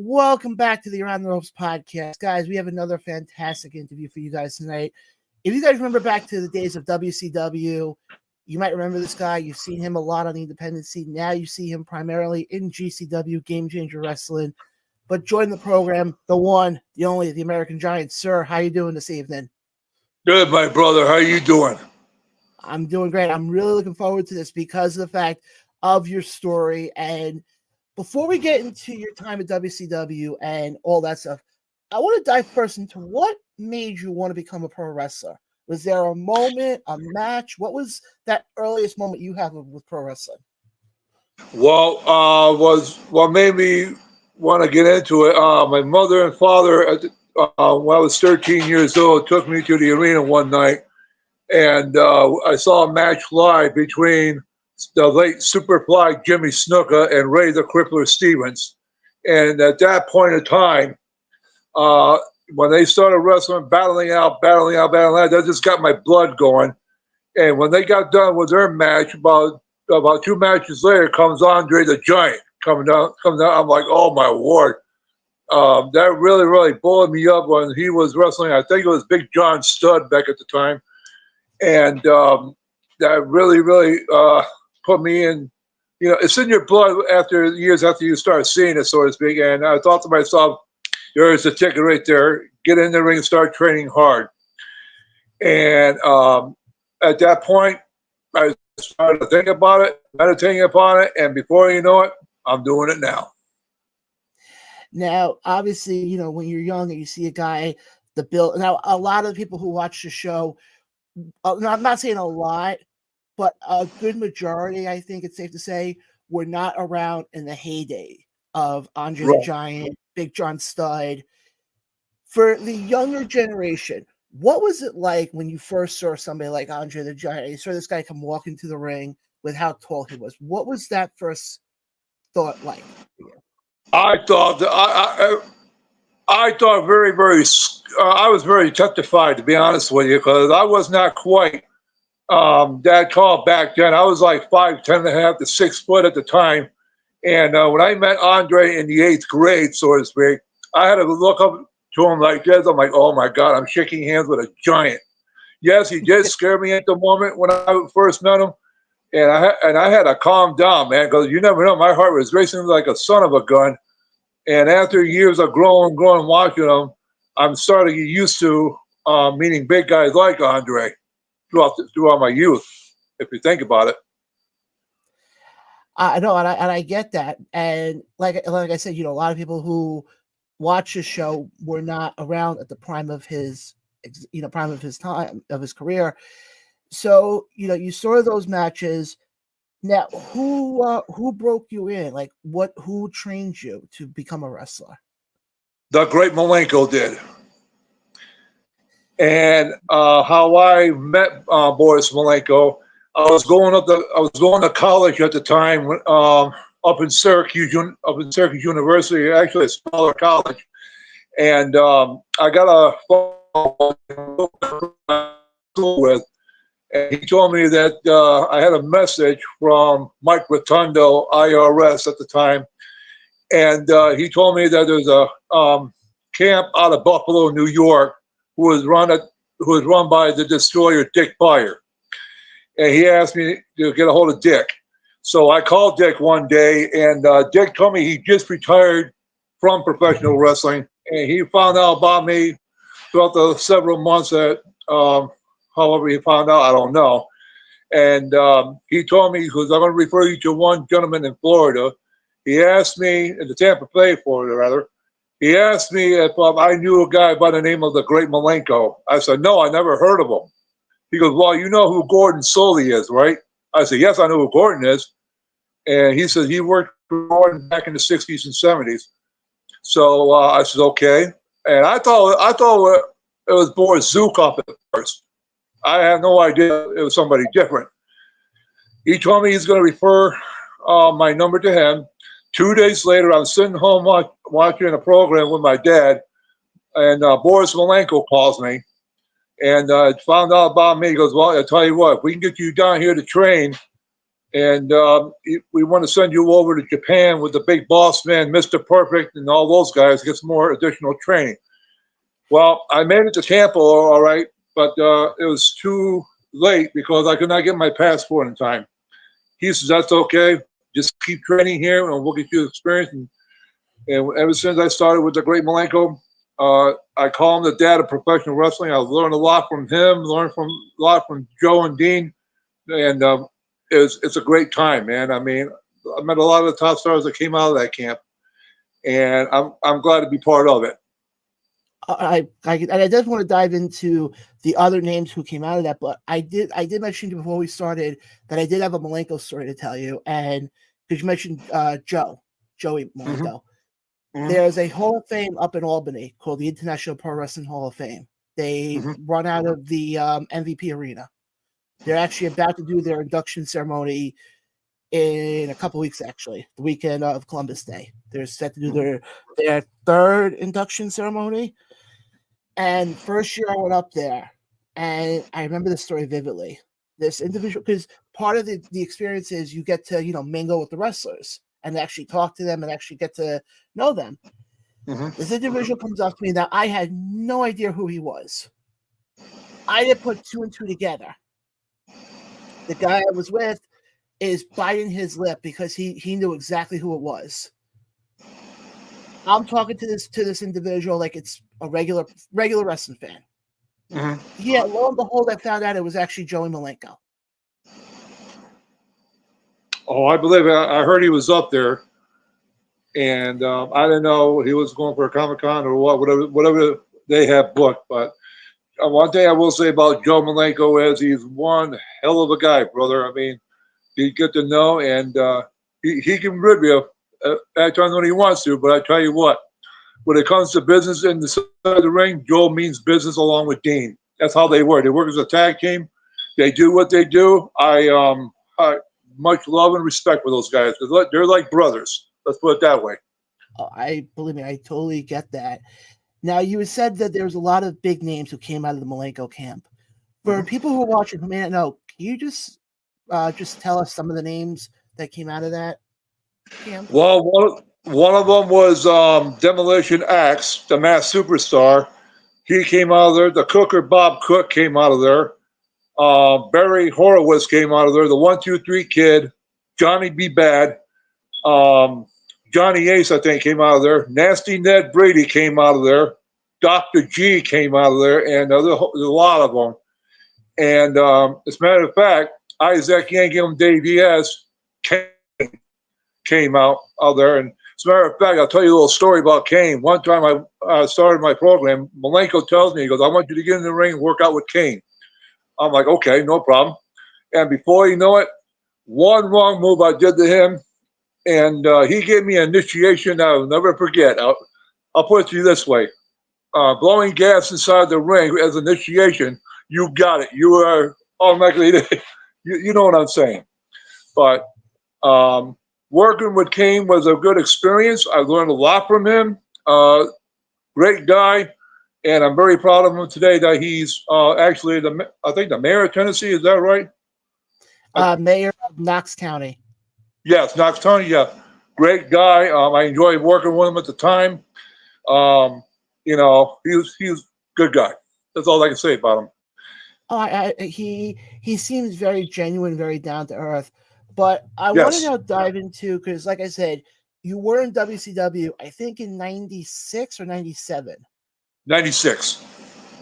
Welcome back to the Around the Ropes podcast. Guys, we have another fantastic interview for you guys tonight. If you guys remember back to the days of WCW, you might remember this guy. You've seen him a lot on the independent scene. Now you see him primarily in GCW, Game Changer Wrestling. But join the program, the one, the only, the American Giant. Sir, how you doing this evening? Good, my brother. How you doing? I'm doing great. I'm really looking forward to this because of the fact of your story. And before we get into your time at WCW and all that stuff, I want to dive first into what made you want to become a pro wrestler. Was there a moment, a match? What was that earliest moment you had with pro wrestling? Well, what made me want to get into it. My mother and father, when I was 13 years old, took me to the arena one night, and I saw a match live between the late Superfly Jimmy Snuka and Ray the Crippler Stevens. And at that point in time, when they started wrestling, battling out, that just got my blood going. And when they got done with their match, about 2 matches later, comes Andre the Giant coming down. I'm like, oh my word. That really bullied me up when he was wrestling. I think it was Big John Studd back at the time. And that really put me in, it's in your blood years after you start seeing it, so to speak. And I thought to myself, there's the ticket right there. Get in the ring and start training hard. And at that point, I started to think about it, meditating upon it, and before you know it, I'm doing it now. Now, obviously, when you're young and you see a guy, the build. Now, a lot of the people who watch the show, I'm not saying a lot, but a good majority, I think it's safe to say, were not around in the heyday of Andre the Giant, Big John Studd. For the younger generation, what was it like when you first saw somebody like Andre the Giant? You saw this guy come walk into the ring with how tall he was. What was that first thought like? I thought I thought I was very petrified, to be honest with you, because I was not quite that tall back then. I was like 5'10" and a half to 6 foot at the time. And when I met Andre in the 8th grade, so to speak, I had to look up to him like this. I'm like, oh my God, I'm shaking hands with a giant. Yes, he did scare me at the moment when I first met him. And I had to calm down, man, because you never know. My heart was racing like a son of a gun. And after years of growing, watching him, I'm starting to get used to meeting big guys like Andre throughout my youth, if you think about it. I know, and I get that. And like I said, a lot of people who watch the show were not around at the prime of his time of his career. So you saw those matches. Now, who broke you in? Like, who trained you to become a wrestler? The great Malenko did. And how I met Boris Malenko, I was going to college at the time, up in Syracuse University, actually a smaller college, and I got a phone with. And he told me that I had a message from Mike Rotundo, IRS at the time. And he told me that there's a camp out of Buffalo, New York, who was run by the destroyer Dick Beyer. And he asked me to get a hold of Dick. So I called Dick one day, and Dick told me he just retired from professional wrestling. And he found out about me throughout the several months that however he found out, I don't know. And he told me, because I'm going to refer you to one gentleman in Florida. He asked me, in the Tampa Bay, Florida, rather. He asked me if I knew a guy by the name of the Great Malenko. I said, no, I never heard of him. He goes, well, you know who Gordon Soley is, right? I said, yes, I know who Gordon is. And he said he worked for Gordon back in the 60s and 70s. So I said, okay. And I thought it was Boris Zukov at first. I had no idea it was somebody different. He told me he's going to refer my number to him. 2 days later, I'm sitting home watching a program with my dad, and Boris Malenko calls me and found out about me. He goes, well, I'll tell you what, if we can get you down here to train, and we want to send you over to Japan with the big boss man, Mr. Perfect, and all those guys to get some more additional training. Well, I made it to Tampa, all right, but it was too late because I could not get my passport in time. He says, that's okay. Just keep training here and we'll get you experience. And ever since I started with the great Malenko, I call him the dad of professional wrestling. I learned a lot from him, learned a lot from Joe and Dean. And it's a great time, man. I mean, I met a lot of the top stars that came out of that camp. And I'm glad to be part of it. I just want to dive into the other names who came out of that, but I did mention to you before we started that I did have a Malenko story to tell you, and because you mentioned Joey Malenko, there's a Hall of Fame up in Albany called the International Pro Wrestling Hall of Fame. They run out of the MVP Arena. They're actually about to do their induction ceremony in a couple weeks, actually, the weekend of Columbus Day. They're set to do their third induction ceremony. And first year I went up there, and I remember the story vividly. This individual, because part of the experience is you get to, mingle with the wrestlers and actually talk to them and actually get to know them. This individual comes up to me. Now, I had no idea who he was. I didn't put two and two together. The guy I was with is biting his lip because he knew exactly who it was. I'm talking to this individual like it's a regular wrestling fan. Yeah, lo and behold, I found out it was actually Joey Malenko. Oh, I believe it. I heard he was up there, and I didn't know he was going for a Comic-Con or whatever they have booked. But one thing I will say about Joe Malenko is he's one hell of a guy, brother. I mean, you get to know, and he can rib you at times when he wants to. But I tell you what, when it comes to business in the side of the ring, Joe means business along with Dean. That's how they work. They work as a tag team. They do what they do. I much love and respect for those guys. They're like brothers. Let's put it that way. Oh, believe me, I totally get that. Now, you said that there was a lot of big names who came out of the Malenko camp. For people who are watching who may not know, can you just tell us some of the names that came out of that camp? Well, one of them was Demolition Axe, the Masked Superstar. He came out of there. The Cooker, Bob Cook, came out of there. Barry Horowitz came out of there. The 1-2-3 Kid, Johnny B. Bad, Johnny Ace, I think, came out of there. Nasty Ned Brady came out of there. Dr. G came out of there, and there's a lot of them. And as a matter of fact, Isaac Yankem Dave Diaz came out of there. And as a matter of fact, I'll tell you a little story about Kane. One time I started my program, Malenko tells me, he goes, I want you to get in the ring and work out with Kane. I'm like, okay, no problem. And before you know it, one wrong move I did to him, and he gave me an initiation I'll never forget. I'll put it to you this way. Blowing gas inside the ring as initiation, you got it. You are automatically, you know what I'm saying. But working with Kane was a good experience. I learned a lot from him. Great guy. And I'm very proud of him today that he's actually, I think, the mayor of Tennessee. Is that right? Mayor of Knox County. Yes, Knox County, yeah. Great guy. I enjoyed working with him at the time. He was a good guy. That's all I can say about him. He seems very genuine, very down to earth. But I want to now dive into, because like I said, you were in WCW, I think in 96 or 97. 96.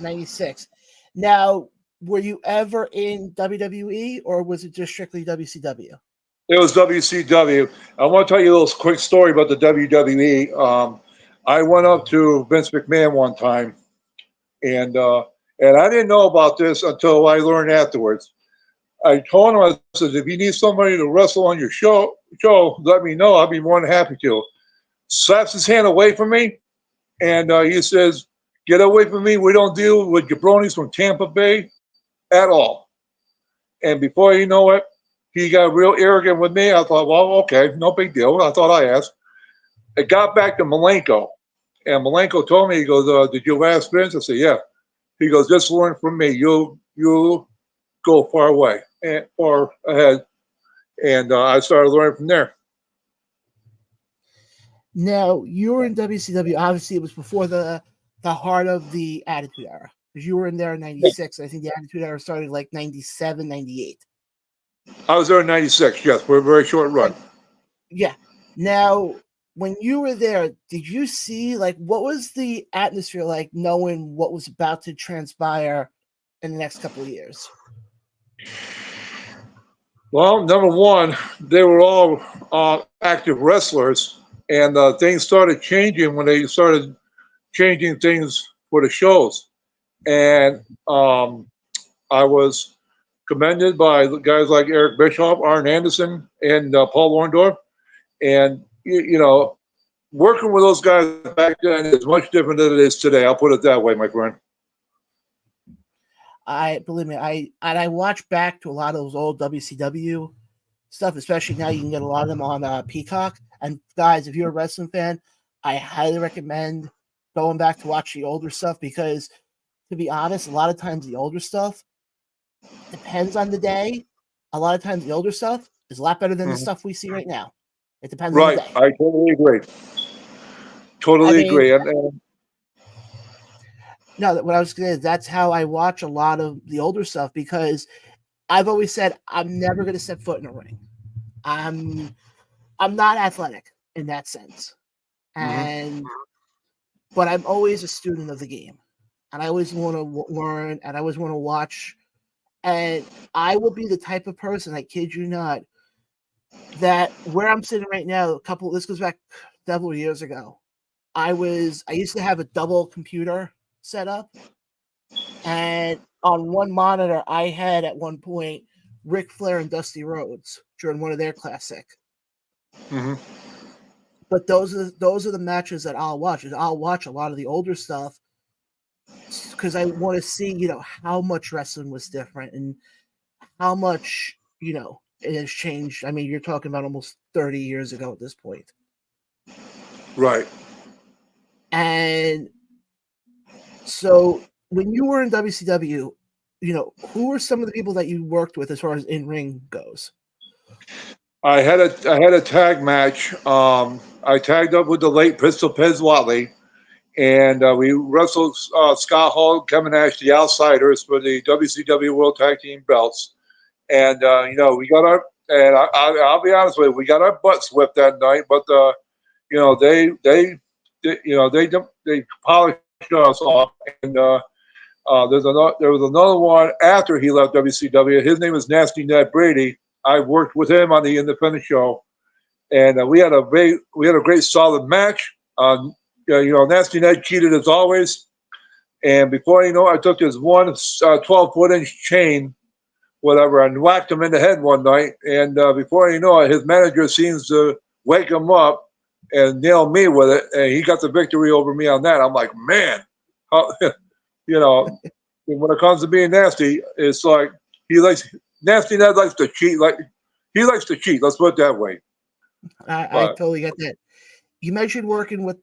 96. Now, were you ever in WWE, or was it just strictly WCW? It was WCW. I want to tell you a little quick story about the WWE. I went up to Vince McMahon one time, and I didn't know about this until I learned afterwards. I told him, I said, if you need somebody to wrestle on your show, let me know. I'll be more than happy to. Slaps his hand away from me, and he says, get away from me. We don't deal with jabronis from Tampa Bay at all. And before you know it, he got real arrogant with me. I thought, well, okay, no big deal. I thought I asked. It got back to Malenko. And Malenko told me, he goes, did you ask Vince? I said, yeah. He goes, just learn from me. You'll go far away and far ahead. and I started learning from there. Now, you were in WCW. Obviously, it was before the heart of the Attitude Era, because you were in there in '96. I think the Attitude Era started like '97, '98. I was there in '96. Yes, for a very short run. Yeah. Now, when you were there, did you see, like, what was the atmosphere like, knowing what was about to transpire in the next couple of years? Well, number one, they were all active wrestlers, and things started changing when they started changing things for the shows. And I was commended by guys like Eric Bischoff, Arn Anderson, and Paul Orndorff. And, working with those guys back then is much different than it is today. I'll put it that way, my friend. Believe me, I watch back to a lot of those old WCW stuff, especially now you can get a lot of them on Peacock. And guys, if you're a wrestling fan, I highly recommend going back to watch the older stuff, because, to be honest, a lot of times the older stuff depends on the day. A lot of times the older stuff is a lot better than the stuff we see right now. It depends on the day. I totally agree. Totally agree. No, what I was going to say is that's how I watch a lot of the older stuff, because I've always said I'm never going to step foot in a ring. I'm not athletic in that sense, but I'm always a student of the game, and I always want to learn, and I always want to watch, and I will be the type of person, I kid you not, that where I'm sitting right now, this goes back several years ago. I used to have a double computer set up, and on one monitor I had at one point Ric Flair and Dusty Rhodes during one of their classic. But those are the matches that I'll watch. I'll watch a lot of the older stuff because I want to see, how much wrestling was different and how much, it has changed. I mean, you're talking about almost 30 years ago at this point. Right. And so when you were in WCW, who were some of the people that you worked with as far as in-ring goes? I had a tag match. I tagged up with the late Pistol Pez Watley, and we wrestled Scott Hall, Kevin Nash, the Outsiders, for the WCW World Tag Team belts. And we got our, and I'll be honest with you, we got our butts whipped that night. But they polished us off. And there was another one after he left WCW. His name was Nasty Ned Brady. I worked with him on the independent show, and we had a great solid match. Nasty Ned cheated as always, and before you know it, I took this one 12-foot-inch chain, whatever, and whacked him in the head one night. And before you know it, his manager seems to wake him up and nail me with it, and he got the victory over me on that. I'm like, man, how, when it comes to being nasty, it's like Nasty Ned likes to cheat. Like he likes to cheat. Let's put it that way. I totally get that. You mentioned working with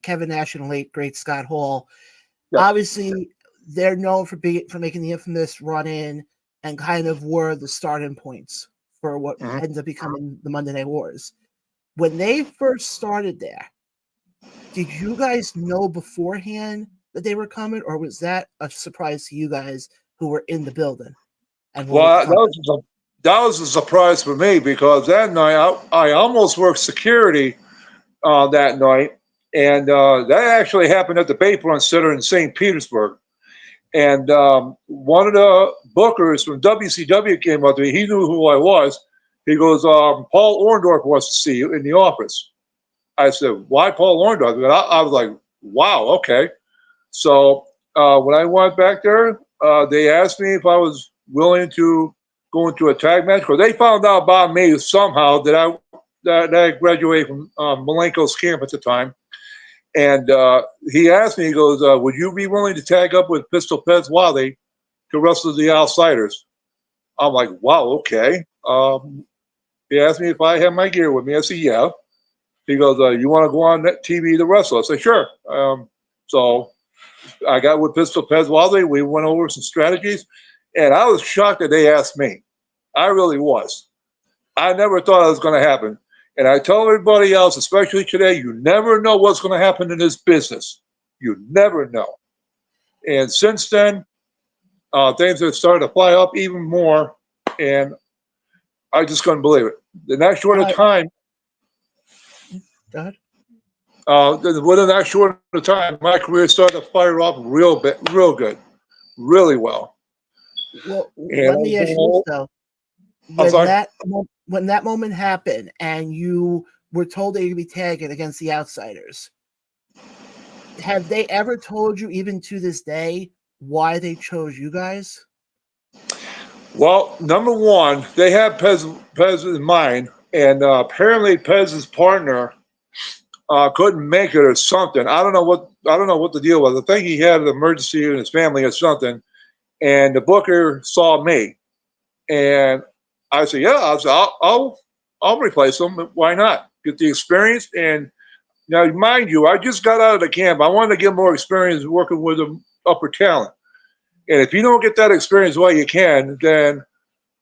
Kevin Nash and late great Scott Hall. Yeah. Obviously, they're known for making the infamous run in and kind of were the starting points for what ends up becoming the Monday Night Wars. When they first started there, did you guys know beforehand that they were coming, or was that a surprise to you guys who were in the building? Well, that was a surprise for me, because that night I almost worked security that night, and that actually happened at the Bayfront Center in St. Petersburg. And one of the bookers from WCW came up to me. He knew who I was. He goes, Paul Orndorff wants to see you in the office. I said, why Paul Orndorff? And I was like, wow, okay. So when I went back there, they asked me if I was willing to go into a tag match, because they found out about me somehow that I graduated from Malenko's camp at the time. And he asked me, he goes, would you be willing to tag up with Pistol Pez Watley to wrestle the Outsiders? I'm like, wow, okay. He asked me if I had my gear with me. I said, yeah. He goes, you want to go on TV to wrestle? I said, sure. So I got with Pistol Pez Watley. We went over some strategies. And I was shocked that they asked me. I really was. I never thought it was going to happen. And I tell everybody else, especially today, you never know what's going to happen in this business. You never know. And since then, things have started to fly up even more. And I just couldn't believe it. The next short of time, Go ahead. within that short of time, my career started to fire up real good, really well. Well, And let me ask you this though: I'm sorry? when that moment happened, and you were told that you'd be tagging against the Outsiders, have they ever told you, even to this day, why they chose you guys? Well, number one, they had Pez in mind, and apparently Pez's partner couldn't make it or something. I don't know what the deal was. I think he had an emergency in his family or something, and the booker saw me, and I said, "Yeah, I'll replace him. Why not? Get the experience." And now, mind you, I just got out of the camp. I wanted to get more experience working with the upper talent. And if you don't get that experience while you can, then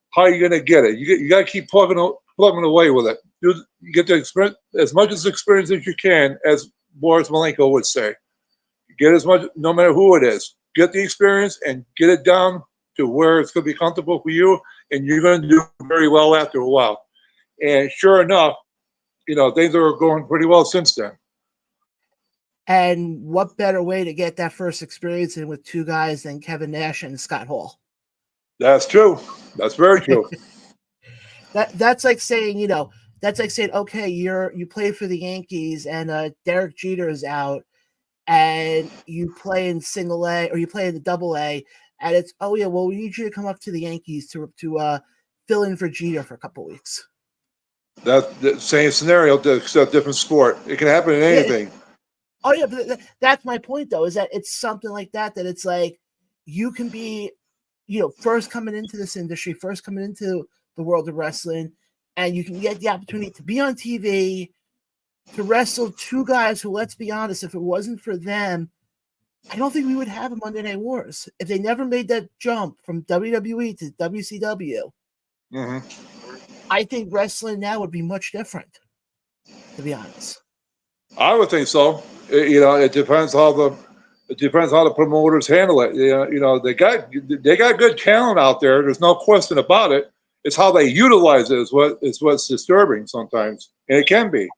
how are you going to get it? You got to keep plugging away with it. You get the experience, as much experience as you can, as Boris Malenko would say. Get as much, no matter who it is. Get the experience and get it down to where it's going to be comfortable for you, and you're going to do very well after a while. And sure enough, things are going pretty well since then. And what better way to get that first experience in with two guys than Kevin Nash and Scott Hall? That's true. That's very true. That's like saying, okay, you play for the Yankees and Derek Jeter is out, and you play in single A or you play in the double A, and it's, oh yeah, well, we need you to come up to the Yankees to fill in for Jeter for a couple weeks. That's the same scenario, except different sport. It can happen in anything. Oh yeah, but that's my point though, is that it's something like that it's like you can be, first coming into this industry, first coming into the world of wrestling, and you can get the opportunity to be on TV, to wrestle two guys who, let's be honest, if it wasn't for them, I don't think we would have a Monday Night Wars. If they never made that jump from WWE to WCW, I think wrestling now would be much different, to be honest. I would think so. It depends how the promoters handle it. They got good talent out there. There's no question about it. It's how they utilize it is what's disturbing sometimes, and it can be.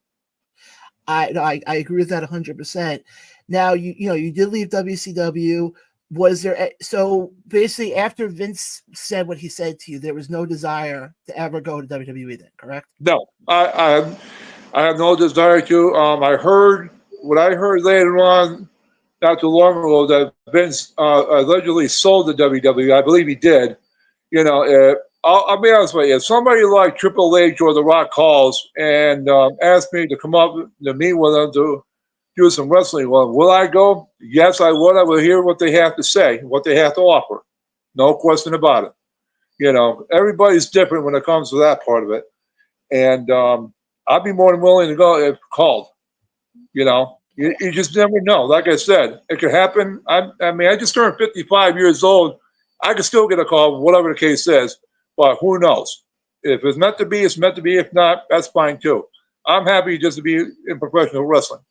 I agree with that 100%. Now you did leave WCW. Was there, so basically after Vince said what he said to you, there was no desire to ever go to WWE then, correct? No, I have no desire to. I heard later on, not too long ago, that Vince allegedly sold the WWE. I believe he did. I'll be honest with you. If somebody like Triple H or The Rock calls and asks me to come up to meet with them to do some wrestling, well, will I go? Yes, I would. I will hear what they have to say, what they have to offer. No question about it. Everybody's different when it comes to that part of it. And I'd be more than willing to go if called. You just never know. Like I said, it could happen. I just turned 55 years old. I could still get a call, whatever the case is. But who knows? If it's meant to be, it's meant to be. If not, that's fine too. I'm happy just to be in professional wrestling.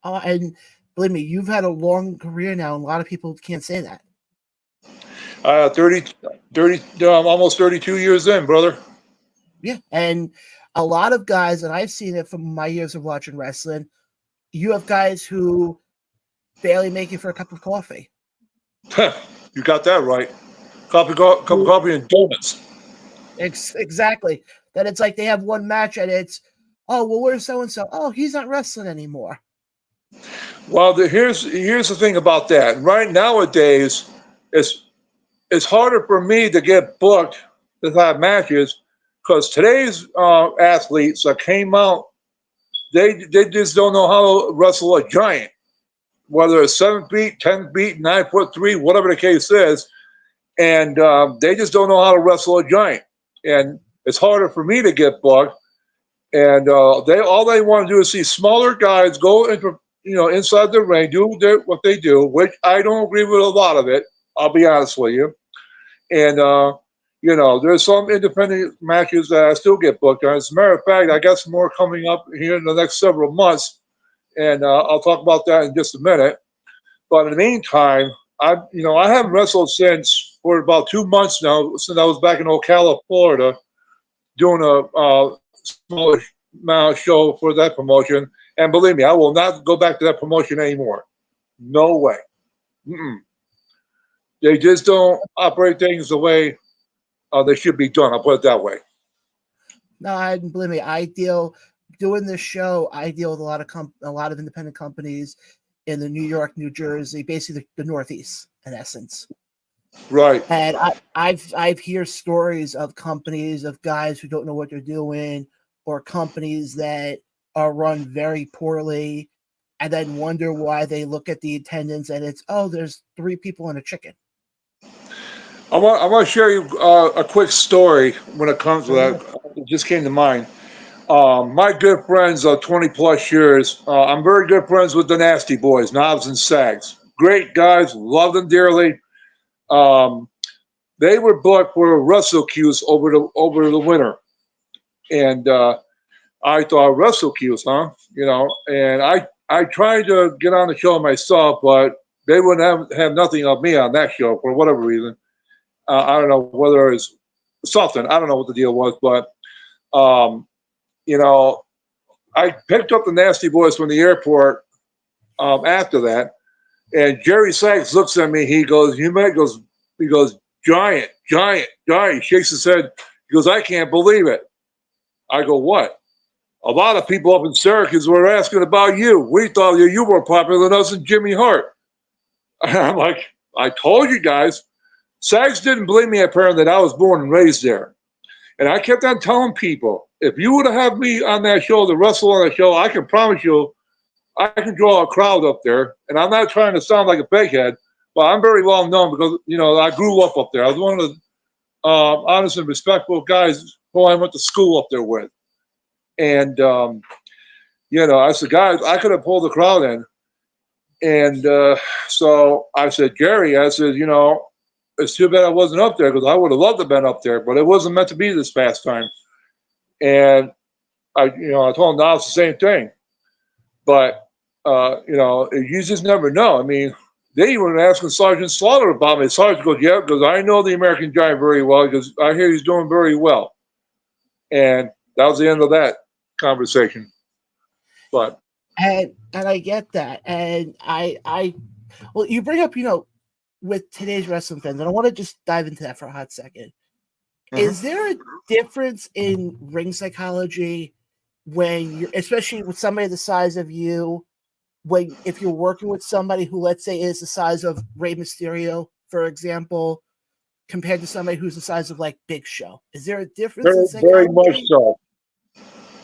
And believe me, you've had a long career now, and a lot of people can't say that. 30, almost 32 years in, brother. Yeah, and a lot of guys, and I've seen it from my years of watching wrestling, you have guys who barely make it for a cup of coffee. You got that right. Cup of coffee and donuts. Exactly. That it's like they have one match and it's, oh, well, where's so-and-so? Oh, he's not wrestling anymore. Well, here's the thing about that. Right nowadays, it's harder for me to get booked to have matches because today's athletes that came out, they just don't know how to wrestle a giant. Whether it's 7 feet, 10 feet, 9'3", whatever the case is, and they just don't know how to wrestle a giant. And it's harder for me to get booked. And all they want to do is see smaller guys go into inside the ring, do what they do, which I don't agree with a lot of it. I'll be honest with you. And there's some independent matches that I still get booked on. As a matter of fact, I got some more coming up here in the next several months, and I'll talk about that in just a minute. But in the meantime, I haven't wrestled since for about 2 months now, since I was back in Ocala, Florida, doing a small show for that promotion. And believe me, I will not go back to that promotion anymore. No way. Mm-mm. They just don't operate things the way they should be done. I'll put it that way. No, believe me, I deal doing this show. I deal with a lot of independent companies in the New York, New Jersey, basically the Northeast, in essence. Right. And I've heard stories of companies of guys who don't know what they're doing, or companies that are run very poorly, and then wonder why they look at the attendance and it's, oh, there's 3 people and a chicken. I want to share you a quick story when it comes to that. It just came to mind. My good friends of 20 plus years, I'm very good friends with the Nasty Boys, Knobs and Sags. Great guys, love them dearly. They were booked for wrestle cues over the winter, and I thought wrestle cues, huh? And I tried to get on the show myself, but they wouldn't have nothing of me on that show for whatever reason. I don't know whether it's something. I don't know what the deal was, but I picked up the Nasty Boys from the airport after that, and Jerry Sachs looks at me. He goes, he goes, giant. He shakes his head. He goes, I can't believe it. I go, what? A lot of people up in Syracuse were asking about you. We thought you were more popular than us and Jimmy Hart. And I'm like, I told you guys. Sags didn't believe me, apparently, that I was born and raised there. And I kept on telling people, if you would have had me on that show, to wrestle on the show, I can promise you I can draw a crowd up there. And I'm not trying to sound like a baghead, but I'm very well known because, I grew up there. I was one of the honest and respectful guys who I went to school up there with. And, I said, guys, I could have pulled the crowd in. And so I said, Jerry, it's too bad I wasn't up there, because I would have loved to have been up there, but it wasn't meant to be this past time. And I told him now it's the same thing. But, you just never know. I mean, they even were asking Sergeant Slaughter about me. Sergeant goes, yeah, because I know the American Giant very well, because I hear he's doing very well. And that was the end of that conversation. But and I get that. And well, you bring up, with today's wrestling fans, and I want to just dive into that for a hot second. Mm-hmm. Is there a difference in ring psychology when you're, especially with somebody the size of you, if you're working with somebody who, let's say, is the size of Rey Mysterio, for example, compared to somebody who's the size of like Big Show? Is there a difference in psychology? Very much so.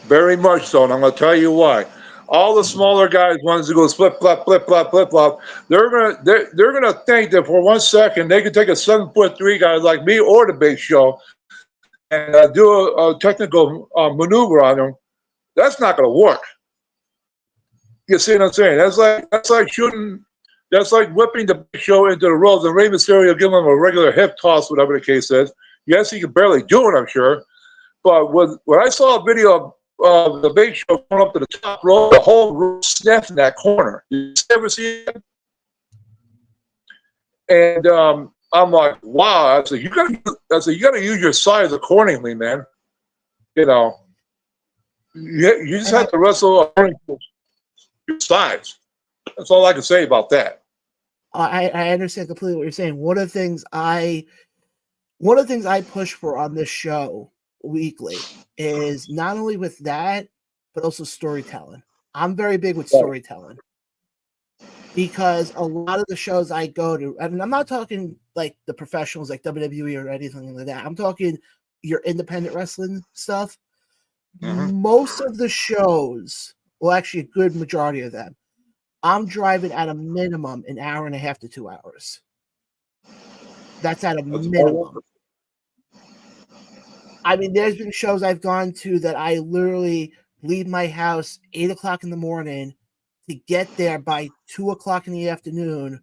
Very much so, and I'm going to tell you why. All the smaller guys, ones that go flip flop, flip flop, flip flop, they're gonna think that for 1 second they could take a 7'3" guy like me or the Big Show and do a technical maneuver on him. That's not gonna work. You see what I'm saying? That's like shooting. That's like whipping the Big Show into the ropes and Rey Mysterio giving him a regular hip toss, whatever the case is. Yes, he can barely do it, I'm sure. But when I saw a video of the Big Show going up to the top rope, the whole room snapped in that corner. You ever see it? And I'm like, wow. I said, you gotta use your size accordingly, man. You just have to wrestle according to your size. That's all I can say about that. I understand completely what you're saying. One of the things I push for on this show weekly is not only with that, but also storytelling. I'm very big with storytelling, because a lot of the shows I go to, and I'm not talking like the professionals like WWE or anything like that. I'm talking your independent wrestling stuff. Mm-hmm. Most of the shows, well, actually a good majority of them, I'm driving at a minimum an hour and a half to 2 hours. That's at a minimum. I mean, there's been shows I've gone to that I literally leave my house 8 o'clock in the morning to get there by 2 o'clock in the afternoon.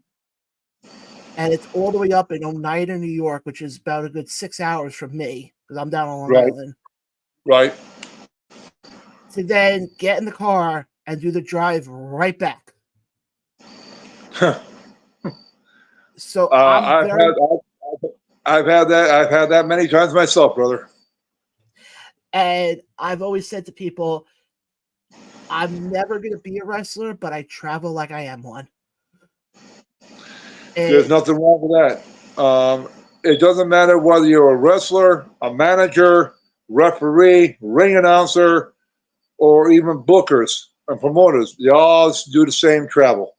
and it's all the way up in Oneida, New York, which is about a good 6 hours from me because I'm down on Long Right. Island. Right. To then get in the car and do the drive right back. So I've had that many times myself, brother. And I've always said to people, I'm never going to be a wrestler, but I travel like I am one. There's nothing wrong with that. It doesn't matter whether you're a wrestler, a manager, referee, ring announcer, or even bookers and promoters. They all do the same travel.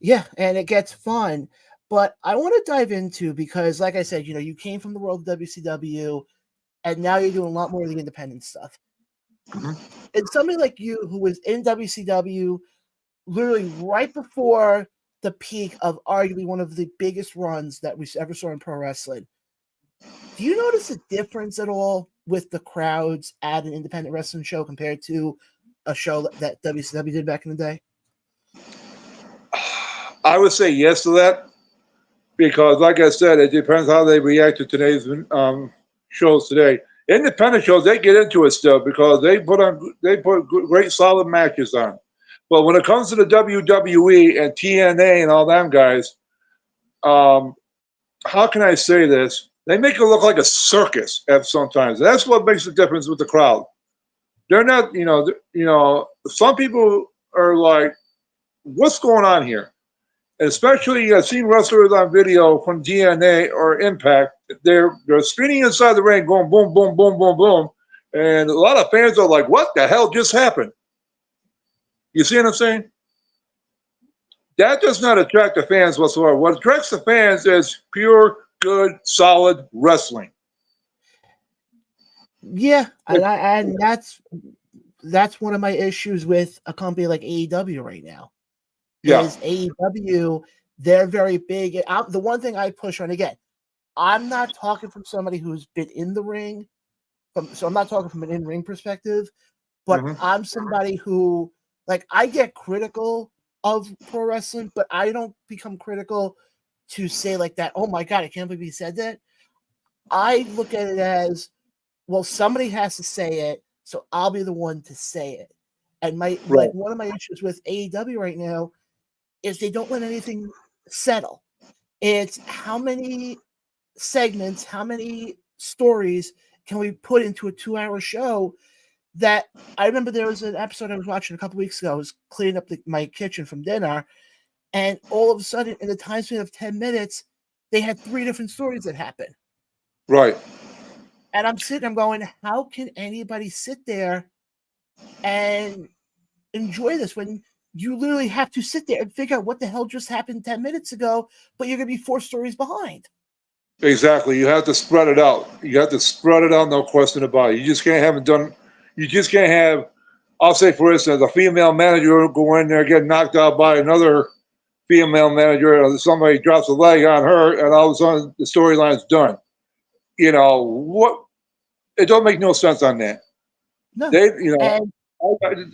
Yeah, and it gets fun. But I want to dive into, because like I said, you came from the world of WCW, and now you're doing a lot more of the independent stuff. Mm-hmm. And somebody like you who was in WCW literally right before the peak of arguably one of the biggest runs that we ever saw in pro wrestling, do you notice a difference at all with the crowds at an independent wrestling show compared to a show that WCW did back in the day? I would say yes to that, because, like I said, it depends how they react to today's shows today. Independent shows, they get into it still because they put great solid matches on. But when it comes to the WWE and TNA and all them guys, how can I say this? They make it look like a circus at sometimes. That's what makes the difference with the crowd. They're not, some people are like, what's going on here? And especially, I've seen wrestlers on video from DNA or Impact. They're spinning inside the ring, going boom, boom, boom, boom, boom. And a lot of fans are like, what the hell just happened? You see what I'm saying? That does not attract the fans whatsoever. What attracts the fans is pure, good, solid wrestling. Yeah, and that's one of my issues with a company like AEW right now. Yeah. Is AEW, they're very big. The one thing I push on, again, I'm not talking from somebody who's been in the ring, so I'm not talking from an in-ring perspective, but I'm somebody who, like, I get critical of pro wrestling, but I don't become critical to say like that, oh my God, I can't believe he said that. I look at it as, well, somebody has to say it, so I'll be the one to say it. And like one of my issues with AEW right now is they don't let anything settle. It's how many segments, how many stories can we put into a 2-hour show? That I remember there was an episode I was watching a couple weeks ago. I was cleaning up my kitchen from dinner, and all of a sudden, in the time span of 10 minutes, they had 3 different stories that happened. Right. And I'm going, how can anybody sit there and enjoy this when you literally have to sit there and figure out what the hell just happened 10 minutes ago, but you're going to be 4 stories behind? Exactly. You have to spread it out. You have to spread it out, no question about it. You just can't have it done. You just can't have, I'll say, for instance, a female manager go in there, get knocked out by another female manager, and somebody drops a leg on her, and all of a sudden the storyline's done. What? It don't make no sense on that. No.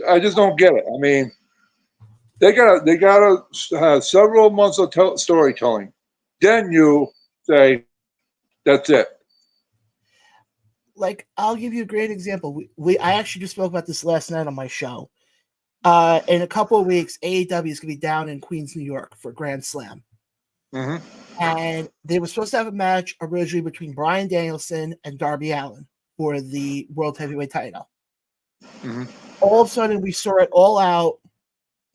I just don't get it. I mean, they gotta have several months of storytelling. Then you say, that's it. Like, I'll give you a great example. I actually just spoke about this last night on my show. In a couple of weeks, AEW is going to be down in Queens, New York for Grand Slam. And they were supposed to have a match originally between Bryan Danielson and Darby Allin for the World Heavyweight title. All of a sudden, we saw it all out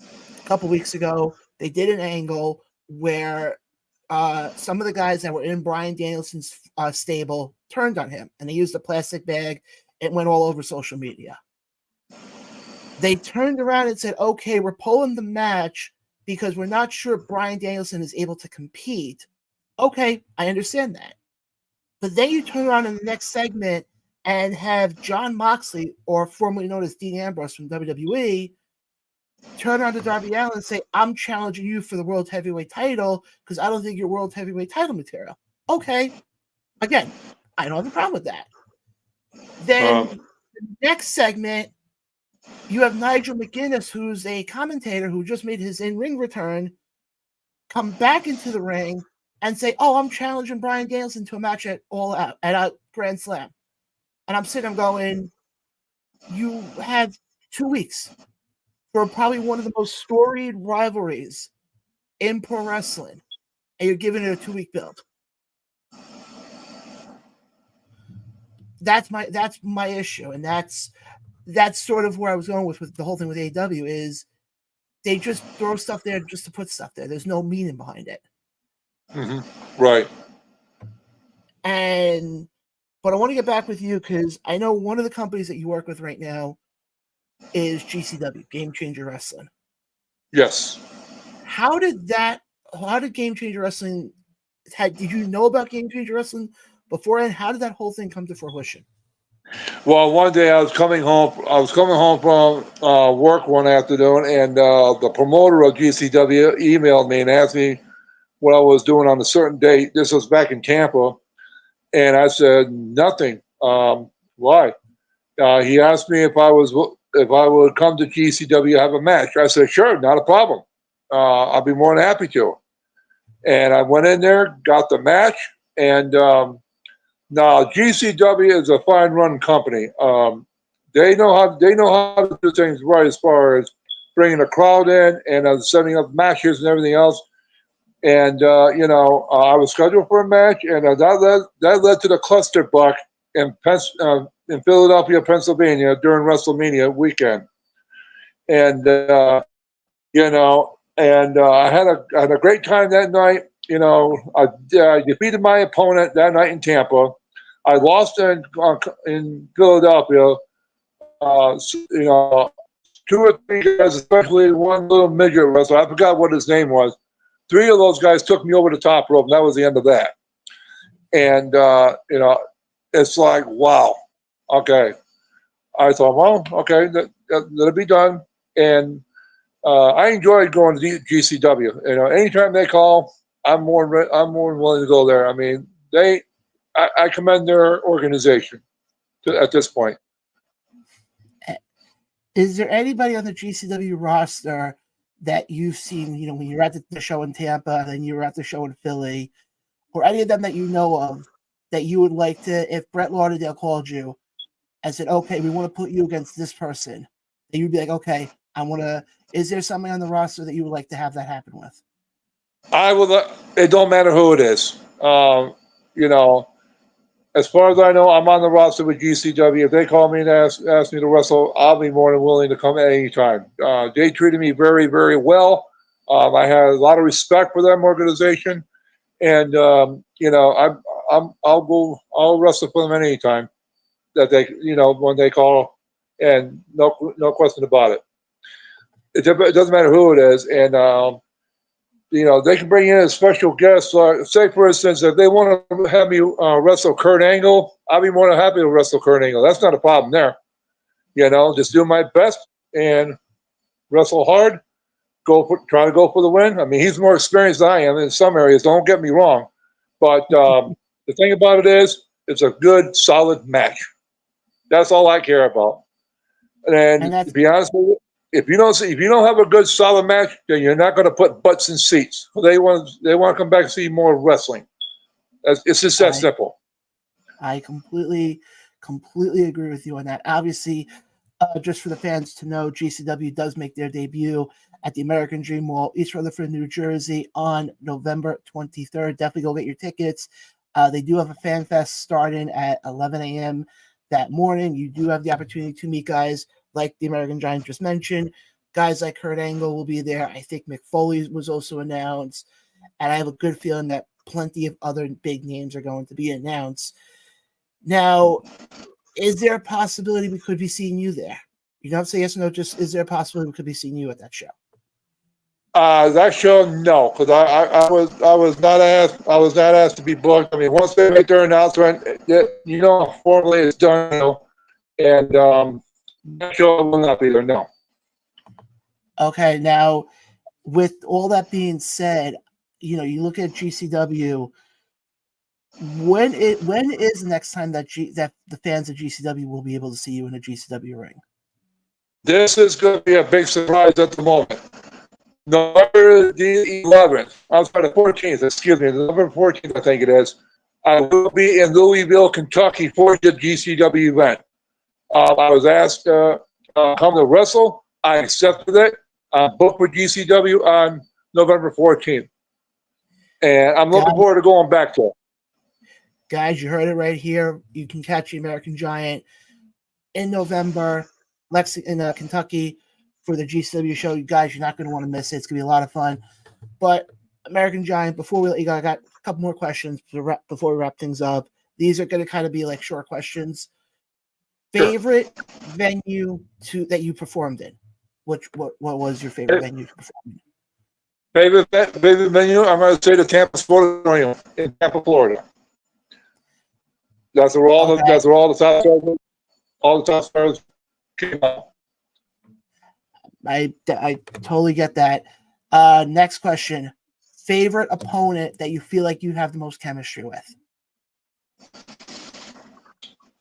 a couple weeks ago. They did an angle where some of the guys that were in Bryan Danielson's stable turned on him, and they used a plastic bag. It went all over social media. They turned around and said, okay, we're pulling the match because we're not sure Bryan Danielson is able to compete. Okay, I understand that. But then you turn around in the next segment and have Jon Moxley, or formerly known as Dean Ambrose from WWE, turn around to Darby Allin and say, I'm challenging you for the World Heavyweight title because I don't think you're World Heavyweight title material. Okay. Again, I don't have a problem with that. Then the next segment, you have Nigel McGuinness, who's a commentator who just made his in-ring return, come back into the ring and say, "Oh, I'm challenging Bryan Danielson to a match at All Out at a Grand Slam," and I'm sitting, I'm going, "You have 2 weeks for probably one of the most storied rivalries in pro wrestling, and you're giving it a 2-week build." That's my issue, and that's sort of where I was going with the whole thing with AEW is they just throw stuff there just to put stuff there. There's no meaning behind it. Mm-hmm. Right. But I want to get back with you because I know one of the companies that you work with right now is GCW, Game Changer Wrestling. Yes. How did Game Changer Wrestling? Did you know about Game Changer Wrestling beforehand? How did that whole thing come to fruition? Well, one day I was coming home from work one afternoon, and the promoter of GCW emailed me and asked me what I was doing on a certain date. This was back in Tampa, and I said nothing. Why? He asked me if I would come to GCW have a match. I said sure, not a problem. I'll be more than happy to. And I went in there, got the match, and now GCW is a fine run company. They know how to do things right as far as bringing a crowd in and setting up matches and everything else. And I was scheduled for a match, and that led to the clusterfuck in Philadelphia, Pennsylvania during WrestleMania weekend. And I had a great time that night. I defeated my opponent that night in Tampa. I lost in Philadelphia. 2 or 3 guys, especially one little midget wrestler. I forgot what his name was. 3 of those guys took me over the top rope, and that was the end of that. And it's like, wow, okay. I thought, well, okay, that'll be done. And I enjoyed going to GCW. Anytime they call, I'm more than willing to go there. I mean, I commend their organization at this point. Is there anybody on the GCW roster that you've seen, when you're at the show in Tampa, then you were at the show in Philly, or any of them that you know of that you would like to, if Brett Lauderdale called you and said, okay, we want to put you against this person, that you'd be like, okay, is there somebody on the roster that you would like to have that happen with? It don't matter who it is. As far as I know, I'm on the roster with GCW. If they call me and ask me to wrestle, I'll be more than willing to come at any time. They treated me very, very well. I had a lot of respect for them organization, and I'll wrestle for them at any time that when they call, and no question about it. It doesn't matter who it is, and they can bring in a special guest. Say, for instance, if they want to have me wrestle Kurt Angle, I'll be more than happy to wrestle Kurt Angle. That's not a problem there. Just do my best and wrestle hard. Try to go for the win. I mean, he's more experienced than I am in some areas. Don't get me wrong, but the thing about it is, it's a good, solid match. That's all I care about. And to be honest with you, if you don't have a good solid match, then you're not going to put butts in seats. They want to come back and see more wrestling. It's just that simple. I completely agree with you on that. Obviously, just for the fans to know, GCW does make their debut at the American Dream Mall, East Rutherford, New Jersey, on November 23rd. Definitely go get your tickets. They do have a fan fest starting at 11 a.m. that morning. You do have the opportunity to meet guys like the American Giant just mentioned. Guys like Kurt Angle will be there. I think Mick Foley was also announced. And I have a good feeling that plenty of other big names are going to be announced. Now, is there a possibility we could be seeing you there? You don't have to say yes or no, just is there a possibility we could be seeing you at that show? That show, no, because I was not asked to be booked. I mean, once they make their announcement, formally it's done, and that show will not be there, no. Okay, now with all that being said, you look at GCW. When is the next time that the fans of GCW will be able to see you in a GCW ring? This is going to be a big surprise at the moment. November the 11th. I'm sorry, the 14th, excuse me, November 14th, I think it is. I will be in Louisville, Kentucky for the GCW event. I was asked to come to wrestle. I accepted it. I'm booked for GCW on November 14th. And I'm looking forward to going back to it. Guys, you heard it right here. You can catch the American Giant in November, in Kentucky for the GCW show. You guys, you're not going to want to miss it. It's going to be a lot of fun. But American Giant, before we let you go, I got a couple more questions before we wrap things up. These are going to kind of be like short questions. Favorite venue that you performed in? What was your favorite venue to perform in? Favorite venue? I'm going to say the Tampa Sports Auditorium in Tampa, Florida. That's where all the top stars came out. I totally get that. Next question. Favorite opponent that you feel like you have the most chemistry with?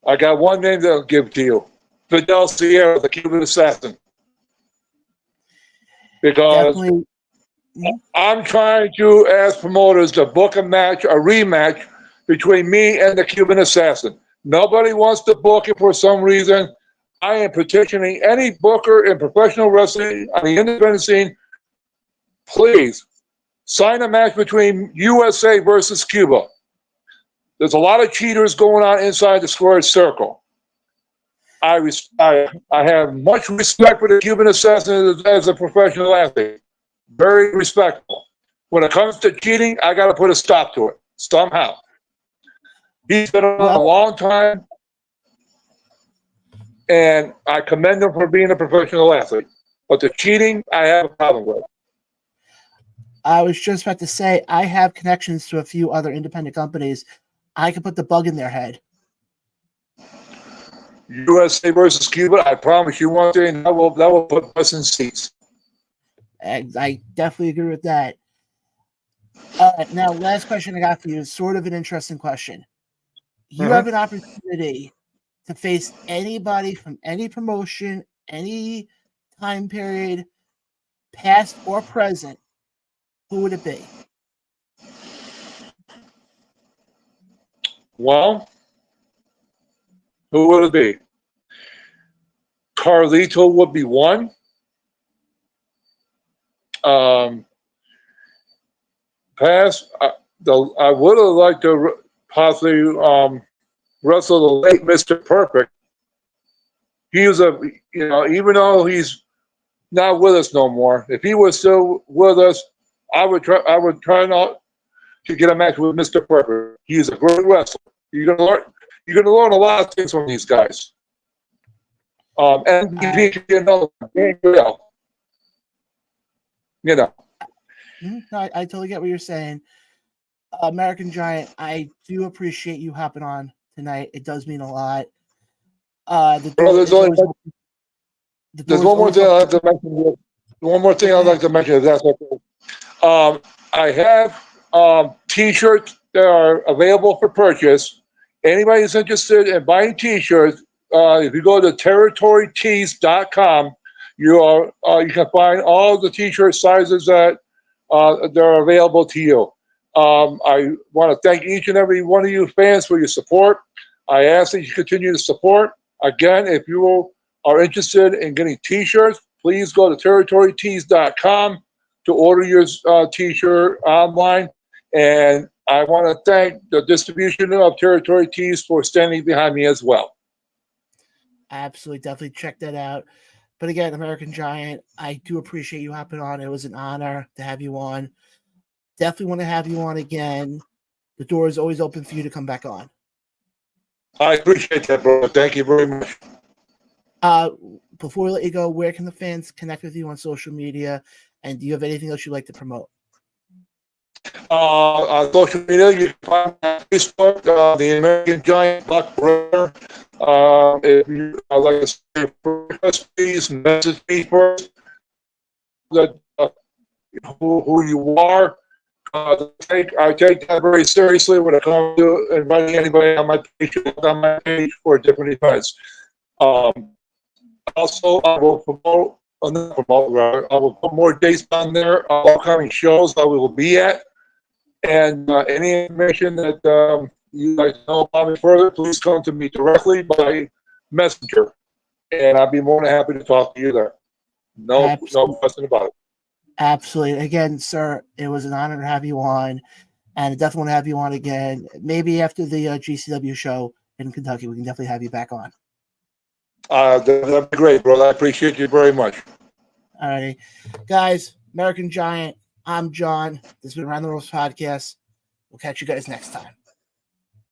I got one name that I'll give to you. Fidel Sierra, the Cuban assassin. Because I'm trying to ask promoters to book a rematch between me and the Cuban assassin. Nobody wants to book it for some reason. I am petitioning any booker in professional wrestling on the independent scene. Please sign a match between USA versus Cuba. There's a lot of cheaters going on inside the squared circle. I have much respect for the Cuban assassin as a professional athlete. Very respectful. When it comes to cheating, I got to put a stop to it somehow. He's been around a long time, and I commend him for being a professional athlete. But the cheating, I have a problem with. I was just about to say, I have connections to a few other independent companies. I could put the bug in their head. USA versus Cuba, I promise you one thing, that will put us in seats. I definitely agree with that. Now, last question I got for you is sort of an interesting question. You have an opportunity to face anybody from any promotion, any time period, past or present. Who would it be? Well, who would it be? Carlito would be one. Past, I would have liked to possibly wrestle the late Mr. Perfect. He was even though he's not with us no more, if he was still with us, I would try not to get a match with Mr. Perfect. He's a great wrestler. You're gonna learn a lot of things from these guys. And I totally get what you're saying. American Giant, I do appreciate you hopping on tonight. It does mean a lot. There's one more thing I'd like to mention. One more thing I'd like to mention, if that's okay. I have T-shirts that are available for purchase. Anybody who's interested in buying T-shirts, if you go to territorytees.com, you can find all the T-shirt sizes that are available to you. I want to thank each and every one of you fans for your support. I ask that you continue to support. Again, if you are interested in getting T-shirts, please go to territorytees.com to order your T-shirt online. And I want to thank the distribution of Territory Tees for standing behind me as well. Absolutely. Definitely check that out. But again, American Giant, I do appreciate you hopping on. It was an honor to have you on. Definitely want to have you on again. The door is always open for you to come back on. I appreciate that, bro. Thank you very much. Before we let you go, where can the fans connect with you on social media? And do you have anything else you'd like to promote? On social media, you can find me on Facebook, the American Giant Buck Brother. If you like to say first, please message me first. Who you are. I take that very seriously when it comes to inviting anybody on my page for different events. Also, I will promote on the promoter. I will put more dates on there, upcoming shows I will be at, and any information that you guys know about me further, please come to me directly by messenger, and I'll be more than happy to talk to you there. No question about it. Absolutely. Again, sir, it was an honor to have you on, and I definitely want to have you on again. Maybe after the GCW show in Kentucky, we can definitely have you back on. That'd be great, brother. I appreciate you very much. All righty. Guys, American Giant, I'm John. This has been Around the Ropes Podcast. We'll catch you guys next time.